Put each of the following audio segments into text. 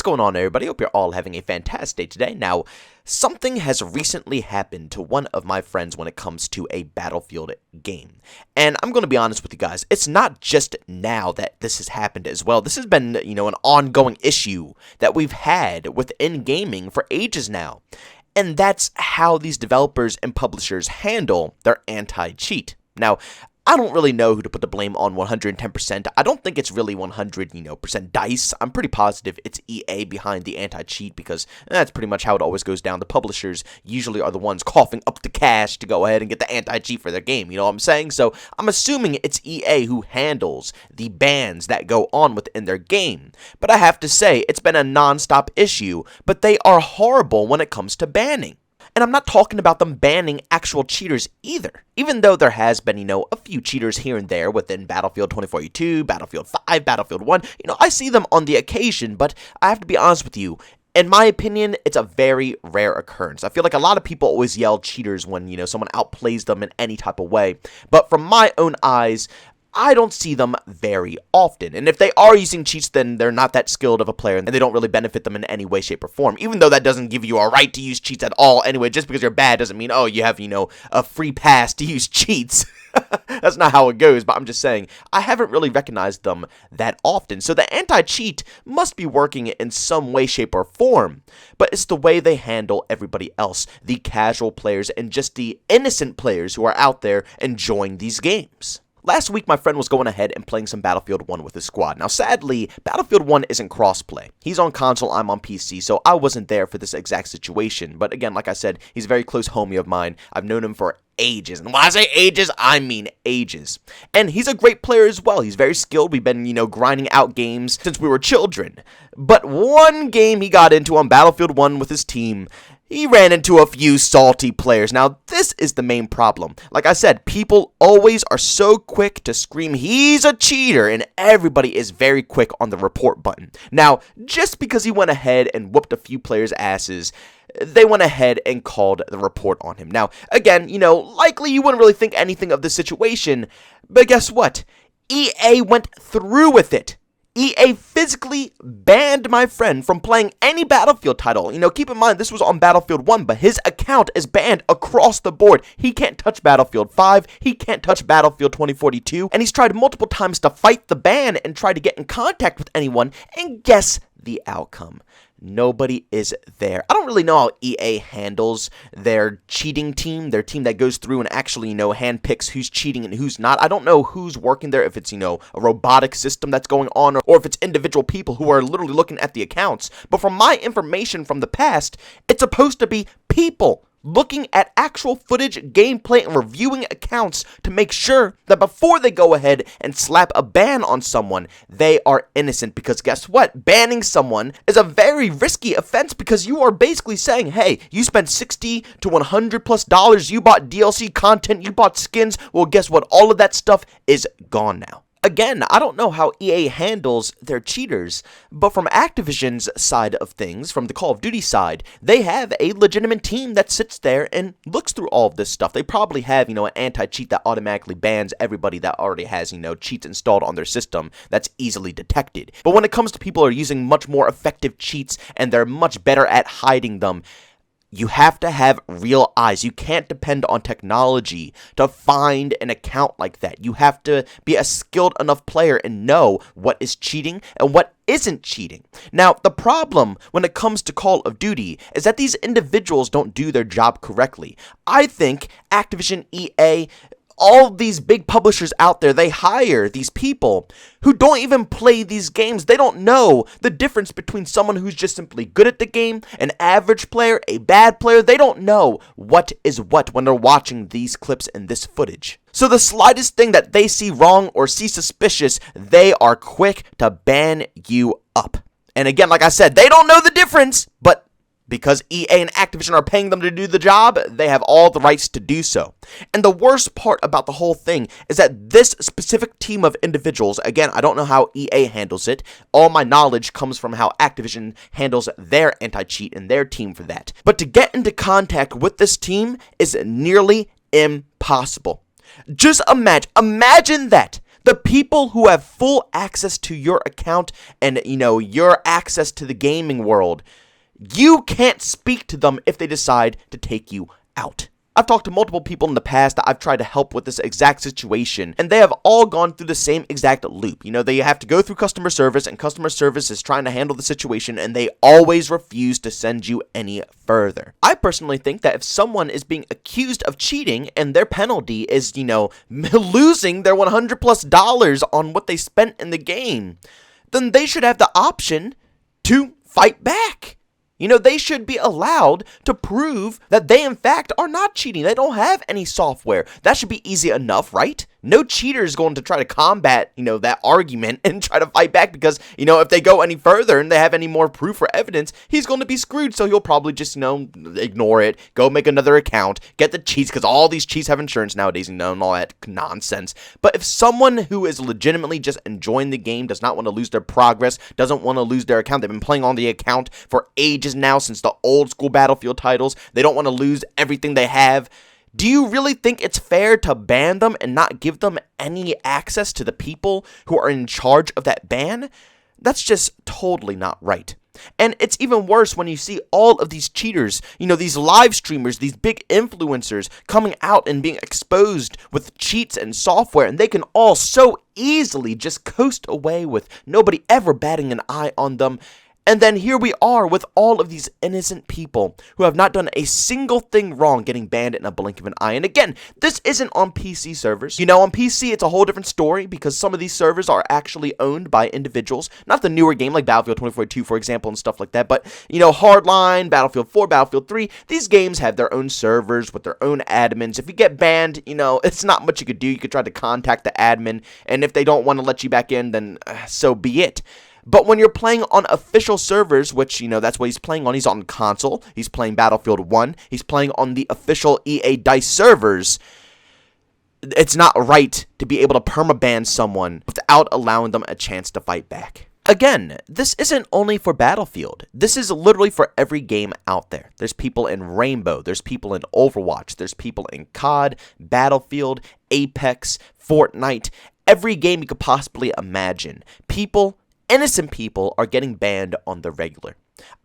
going on, everybody? Hope you're all having a fantastic day today. Now, something has recently happened to one of my friends when it comes to a Battlefield game. And I'm going to be honest with you guys, it's not just now that this has happened as well. This has been, an ongoing issue that we've had within gaming for ages now. And that's how these developers and publishers handle their anti-cheat. Now, I don't really know who to put the blame on 110%. I don't think it's really 100%, DICE. I'm pretty positive it's EA behind the anti-cheat because that's pretty much how it always goes down. The publishers usually are the ones coughing up the cash to go ahead and get the anti-cheat for their game, you know what I'm saying? So I'm assuming it's EA who handles the bans that go on within their game. But I have to say, it's been a non-stop issue, but they are horrible when it comes to banning. And I'm not talking about them banning actual cheaters either. Even though there has been, a few cheaters here and there within Battlefield 2042, Battlefield 5, Battlefield 1. I see them on the occasion, but I have to be honest with you. In my opinion, it's a very rare occurrence. I feel like a lot of people always yell cheaters when, someone outplays them in any type of way. But from my own eyes, I don't see them very often, and if they are using cheats, then they're not that skilled of a player, and they don't really benefit them in any way, shape, or form, even though that doesn't give you a right to use cheats at all. Anyway, just because you're bad doesn't mean, oh, you have, a free pass to use cheats. That's not how it goes, but I'm just saying, I haven't really recognized them that often, so the anti-cheat must be working in some way, shape, or form, but it's the way they handle everybody else, the casual players, and just the innocent players who are out there enjoying these games. Last week, my friend was going ahead and playing some Battlefield 1 with his squad. Now, sadly, Battlefield 1 isn't crossplay. He's on console, I'm on PC, so I wasn't there for this exact situation. But again, like I said, he's a very close homie of mine. I've known him for ages. And when I say ages, I mean ages. And he's a great player as well. He's very skilled. We've been, grinding out games since we were children. But one game he got into on Battlefield 1 with his team, he ran into a few salty players. Now, this is the main problem. Like I said, people always are so quick to scream, he's a cheater, and everybody is very quick on the report button. Now, just because he went ahead and whooped a few players' asses, they went ahead and called the report on him. Now, again, likely you wouldn't really think anything of the situation, but guess what? EA went through with it. EA physically banned my friend from playing any Battlefield title. Keep in mind, this was on Battlefield 1, but his account is banned across the board. He can't touch Battlefield 5, he can't touch Battlefield 2042, and he's tried multiple times to fight the ban and try to get in contact with anyone, and guess the outcome. Nobody is there. I don't really know how EA handles their cheating team, their team that goes through and actually, handpicks who's cheating and who's not. I don't know who's working there, if it's, a robotic system that's going on, or if it's individual people who are literally looking at the accounts. But from my information from the past, it's supposed to be people looking at actual footage, gameplay, and reviewing accounts to make sure that before they go ahead and slap a ban on someone, they are innocent. Because guess what? Banning someone is a very risky offense because you are basically saying, hey, you spent $60 to $100+, you bought DLC content, you bought skins. Well, guess what? All of that stuff is gone now. Again, I don't know how EA handles their cheaters, but from Activision's side of things, from the Call of Duty side, they have a legitimate team that sits there and looks through all of this stuff. They probably have, an anti-cheat that automatically bans everybody that already has, cheats installed on their system that's easily detected. But when it comes to people who are using much more effective cheats and they're much better at hiding them, you have to have real eyes. You can't depend on technology to find an account like that. You have to be a skilled enough player and know what is cheating and what isn't cheating. Now, the problem when it comes to Call of Duty is that these individuals don't do their job correctly. I think Activision, EA, all these big publishers out there, they hire these people who don't even play these games. They don't know the difference between someone who's just simply good at the game, an average player, a bad player. They don't know what is what when they're watching these clips and this footage. So the slightest thing that they see wrong or see suspicious, they are quick to ban you up. And again, like I said, they don't know the difference, but because EA and Activision are paying them to do the job, they have all the rights to do so. And the worst part about the whole thing is that this specific team of individuals, again, I don't know how EA handles it. All my knowledge comes from how Activision handles their anti-cheat and their team for that. But to get into contact with this team is nearly impossible. Just imagine that. The people who have full access to your account and, your access to the gaming world, you can't speak to them if they decide to take you out. I've talked to multiple people in the past that I've tried to help with this exact situation, and they have all gone through the same exact loop. They have to go through customer service, and customer service is trying to handle the situation, and they always refuse to send you any further. I personally think that if someone is being accused of cheating, and their penalty is, losing their $100+ on what they spent in the game, then they should have the option to fight back. They should be allowed to prove that they, in fact, are not cheating. They don't have any software. That should be easy enough, right? No cheater is going to try to combat, that argument and try to fight back because, if they go any further and they have any more proof or evidence, he's going to be screwed. So he'll probably just, ignore it, go make another account, get the cheats because all these cheats have insurance nowadays, and all that nonsense. But if someone who is legitimately just enjoying the game, does not want to lose their progress, doesn't want to lose their account, they've been playing on the account for ages now since the old school Battlefield titles, they don't want to lose everything they have. Do you really think it's fair to ban them and not give them any access to the people who are in charge of that ban? That's just totally not right. And it's even worse when you see all of these cheaters, these live streamers, these big influencers coming out and being exposed with cheats and software, and they can all so easily just coast away with nobody ever batting an eye on them. And then here we are with all of these innocent people who have not done a single thing wrong getting banned in a blink of an eye. And again, this isn't on PC servers. On PC, it's a whole different story because some of these servers are actually owned by individuals. Not the newer game like Battlefield 2042, for example, and stuff like that. But, Hardline, Battlefield 4, Battlefield 3, these games have their own servers with their own admins. If you get banned, it's not much you could do. You could try to contact the admin. And if they don't want to let you back in, then so be it. But when you're playing on official servers, which, that's what he's playing on. He's on console. He's playing Battlefield 1. He's playing on the official EA DICE servers. It's not right to be able to permaban someone without allowing them a chance to fight back. Again, this isn't only for Battlefield. This is literally for every game out there. There's people in Rainbow. There's people in Overwatch. There's people in COD, Battlefield, Apex, Fortnite. Every game you could possibly imagine. Innocent people are getting banned on the regular.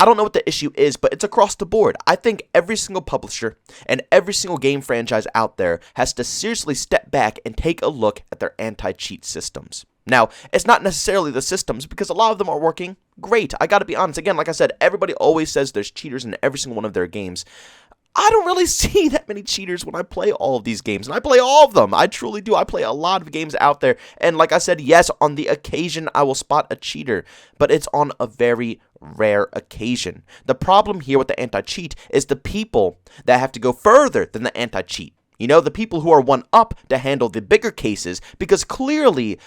I don't know what the issue is, but it's across the board. I think every single publisher and every single game franchise out there has to seriously step back and take a look at their anti-cheat systems. Now, it's not necessarily the systems because a lot of them are working great. I gotta be honest. Again, like I said, everybody always says there's cheaters in every single one of their games. I don't really see that many cheaters when I play all of these games, and I play all of them. I truly do. I play a lot of games out there, and like I said, yes, on the occasion I will spot a cheater, but it's on a very rare occasion. The problem here with the anti-cheat is the people that have to go further than the anti-cheat. The people who are one up to handle the bigger cases, because clearly,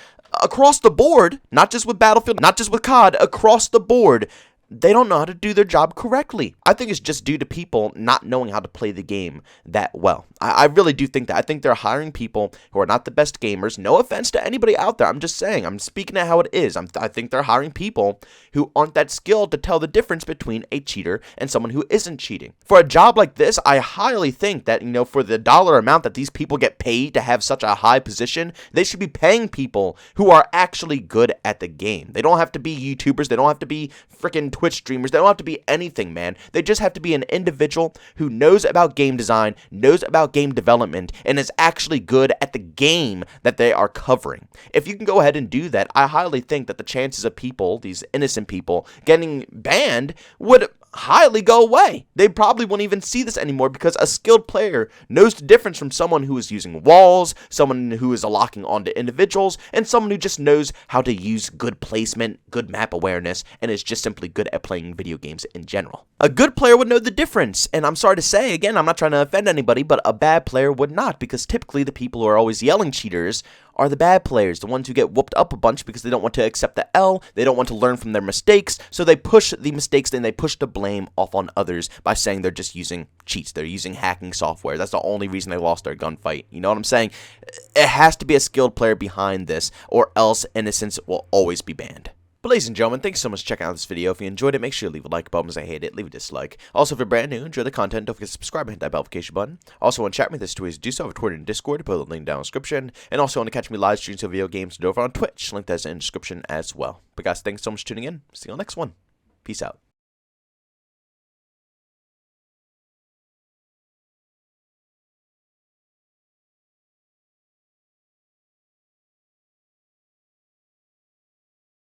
across the board, not just with Battlefield, not just with COD, across the board, they don't know how to do their job correctly. I think it's just due to people not knowing how to play the game that well. I really do think that. I think they're hiring people who are not the best gamers. No offense to anybody out there. I'm just saying. I'm speaking to how it is. I think they're hiring people who aren't that skilled to tell the difference between a cheater and someone who isn't cheating. For a job like this, I highly think that, for the dollar amount that these people get paid to have such a high position, they should be paying people who are actually good at the game. They don't have to be YouTubers. They don't have to be freaking Twitch streamers. They don't have to be anything, man. They just have to be an individual who knows about game design, knows about game development, and is actually good at the game that they are covering. If you can go ahead and do that, I highly think that the chances of people, these innocent people, getting banned would highly go away. They probably won't even see this anymore because a skilled player knows the difference from someone who is using walls, someone who is locking onto individuals, and someone who just knows how to use good placement, good map awareness, and is just simply good at playing video games in general. A good player would know the difference, and I'm sorry to say, again, I'm not trying to offend anybody, but a bad player would not, because typically the people who are always yelling cheaters are the bad players, the ones who get whooped up a bunch because they don't want to accept the L, they don't want to learn from their mistakes, so they push the mistakes and they push the blame off on others by saying they're just using cheats, they're using hacking software. That's the only reason they lost their gunfight. You know what I'm saying? It has to be a skilled player behind this, or else innocence will always be banned. But ladies and gentlemen, thanks so much for checking out this video. If you enjoyed it, make sure to leave a like button. As I hate it, leave a dislike. Also, if you're brand new, enjoy the content, don't forget to subscribe and hit that notification button. Also, want to chat with me, there's two ways to do so. I have Twitter and Discord, put a link down in the description. And also, want to catch me live streams of video games over on Twitch, link that's in the description as well. But guys, thanks so much for tuning in. See you on the next one. Peace out.